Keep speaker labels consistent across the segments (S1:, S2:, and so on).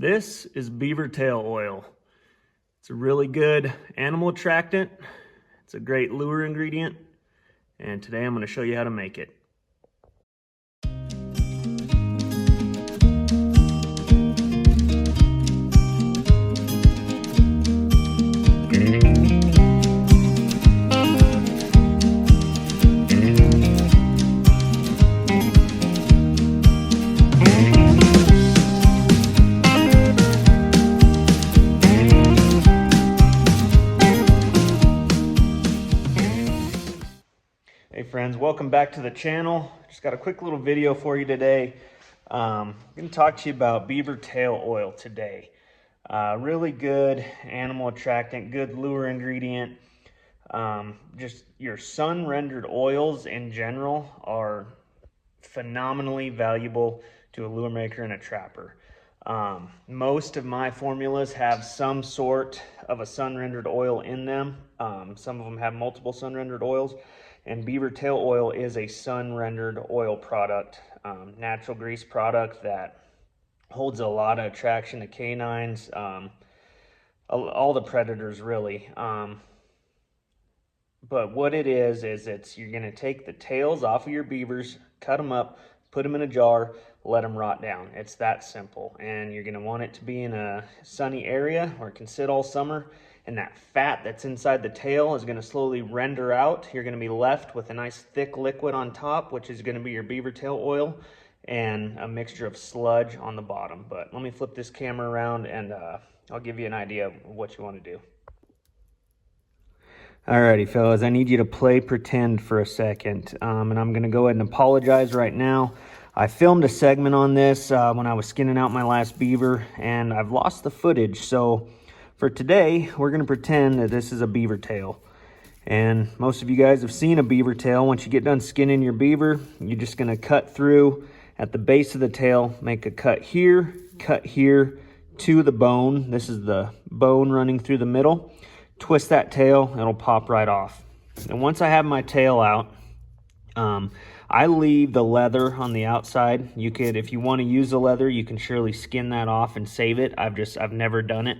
S1: This is Beavertail oil. It's a really good animal attractant. It's a great lure ingredient. And today I'm going to show you how to make it. Hey friends, welcome back to the channel. Just got a quick little video for you today. I'm going to talk to you about Beavertail oil today. Really good animal attractant, good lure ingredient. Just your sun-rendered oils in general are phenomenally valuable to a lure maker and a trapper. Most of my formulas have some sort of a sun-rendered oil in them. Some of them have multiple sun-rendered oils. And Beavertail oil is a sun-rendered oil product, natural grease product that holds a lot of attraction to canines, all the predators really. But what it is you're going to take the tails off of your beavers, cut them up, put them in a jar, let them rot down. It's that simple. And you're going to want it to be in a sunny area where it can sit all summer. And that fat that's inside the tail is going to slowly render out. You're going to be left with a nice thick liquid on top, which is going to be your Beavertail oil, and a mixture of sludge on the bottom. But let me flip this camera around and I'll give you an idea of what you want to do. Alrighty fellas, I need you to play pretend for a second. And I'm going to go ahead and apologize right now. I filmed a segment on this when I was skinning out my last beaver, and I've lost the footage. So for today, we're going to pretend that this is a beaver tail. And most of you guys have seen a beaver tail. Once you get done skinning your beaver, you're just going to cut through at the base of the tail, make a cut here to the bone. This is the bone running through the middle. Twist that tail, it'll pop right off. And once I have my tail out, I leave the leather on the outside. You could, if you want to use the leather, you can surely skin that off and save it. I've never done it.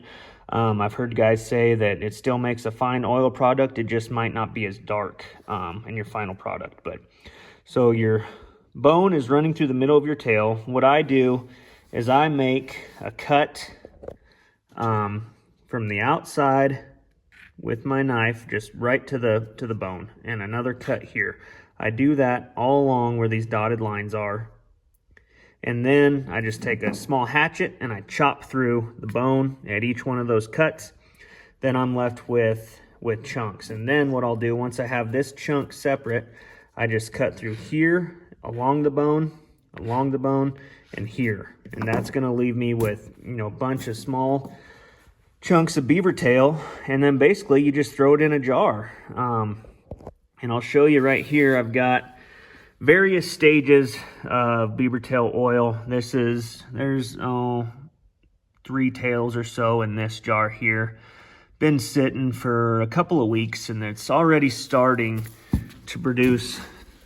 S1: I've heard guys say that it still makes a fine oil product. It just might not be as dark in your final product. But so your bone is running through the middle of your tail. What I do is I make a cut from the outside with my knife, just right to the bone, and another cut here. I do that all along where these dotted lines are. And then I just take a small hatchet and I chop through the bone at each one of those cuts. Then I'm left with chunks. And then what I'll do, once I have this chunk separate, I just cut through here, along the bone, and here. And that's gonna leave me with, a bunch of small chunks of beaver tail. And then basically you just throw it in a jar. And I'll show you right here, I've got various stages of Beavertail oil. There's 3 tails or so in this jar here. Been sitting for a couple of weeks and it's already starting to produce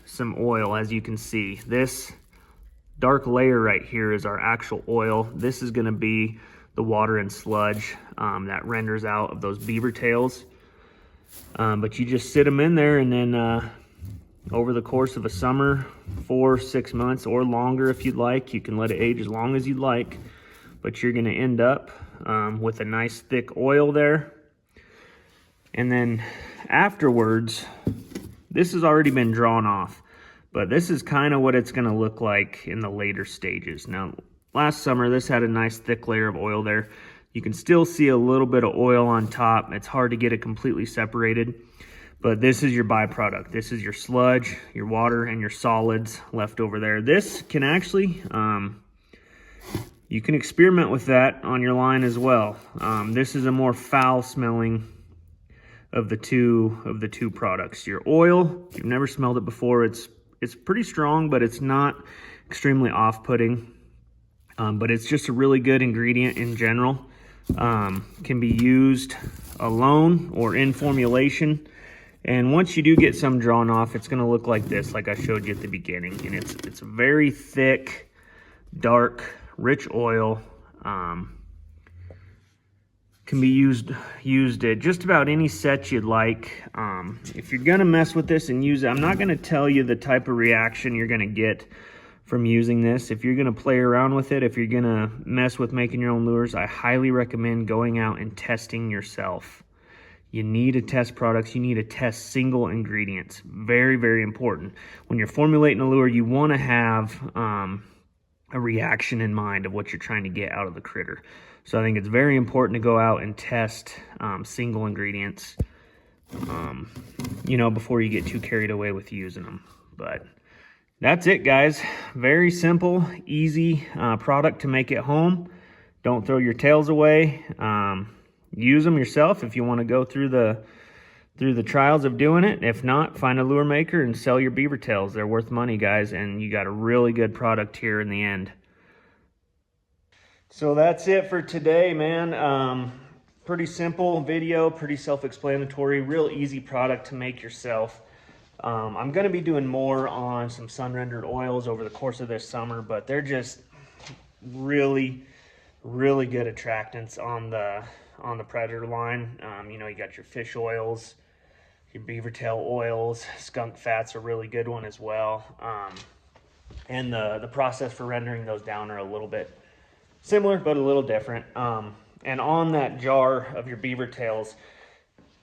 S1: some oil, as you can see. This dark layer right here is our actual oil. This is gonna be the water and sludge that renders out of those beaver tails. But you just sit them in there, and then over the course of a summer, 4-6 months or longer if you'd like, you can let it age as long as you'd like, but you're going to end up with a nice thick oil there. And then afterwards, this has already been drawn off, but this is kind of what it's going to look like in the later stages. Now, last summer, this had a nice thick layer of oil there. You can still see a little bit of oil on top. It's hard to get it completely separated. But this is your byproduct. This is your sludge, your water, and your solids left over there. This can actually, you can experiment with that on your line as well. This is a more foul smelling of the two products. Your oil, if you've never smelled it before, it's pretty strong, but it's not extremely off-putting. But it's just a really good ingredient in general. Can be used alone or in formulation. And once you do get some drawn off, it's going to look like this, like I showed you at the beginning. And it's a very thick, dark, rich oil. can be used at just about any set you'd like. If you're gonna mess with this and use it, I'm not gonna tell you the type of reaction you're gonna get from using this. If you're gonna play around with it, if you're gonna mess with making your own lures, I highly recommend going out and testing yourself. You need to test products. You need to test single ingredients. Very, very important. When you're formulating a lure, you want to have a reaction in mind of what you're trying to get out of the critter. So I think it's very important to go out and test single ingredients, you know, before you get too carried away with using them. But that's it, guys. Very simple, easy product to make at home. Don't throw your tails away. Use them yourself if you want to go through the trials of doing it. If not, find a lure maker and sell your beaver tails. They're worth money, guys, and you got a really good product here in the end. So that's it for today, man. Pretty simple video, pretty self-explanatory, real easy product to make yourself. I'm going to be doing more on some sun-rendered oils over the course of this summer, but they're just really, really good attractants on the Predator line. You know, you got your fish oils, your beaver tail oils, skunk fat's a really good one as well. And the process for rendering those down are a little bit similar, but a little different. And on that jar of your beaver tails,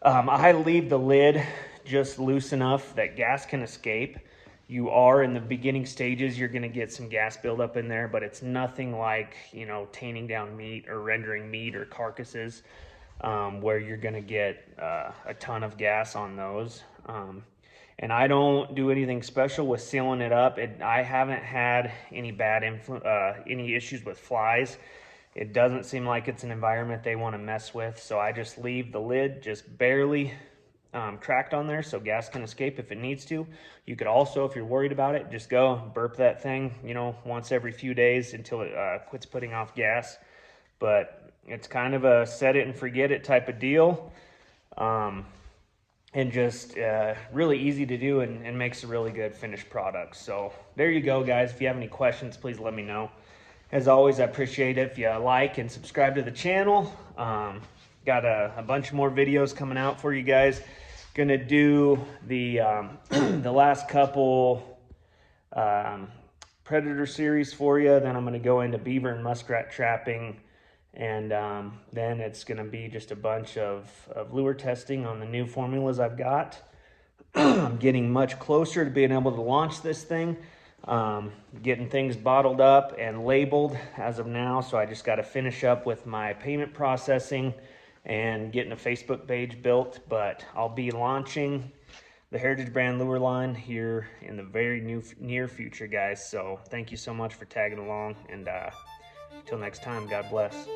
S1: I leave the lid just loose enough that gas can escape. You are in the beginning stages, you're going to get some gas buildup in there, but it's nothing like, you know, tanning down meat or rendering meat or carcasses, where you're going to get a ton of gas on those. And I don't do anything special with sealing it up. I haven't had any any issues with flies. It doesn't seem like it's an environment they want to mess with, so I just leave the lid just barely cracked on there so gas can escape if it needs to. You could also, if you're worried about it, just go burp that thing, you know, once every few days until it quits putting off gas. But it's kind of a set it and forget it type of deal, and just really easy to do and makes a really good finished product. So there you go, guys. If you have any questions, please let me know. As always, I appreciate it if you like and subscribe to the channel. Got a bunch more videos coming out for you guys. Gonna do the the last couple Predator series for you. Then I'm gonna go into beaver and muskrat trapping, and then it's gonna be just a bunch of lure testing on the new formulas I've got. I'm getting much closer to being able to launch this thing. Getting things bottled up and labeled as of now, so I just got to finish up with my payment processing and getting a Facebook page built. But I'll be launching the Heritage brand lure line here in the very near future, guys. So thank you so much for tagging along, and until next time, God bless.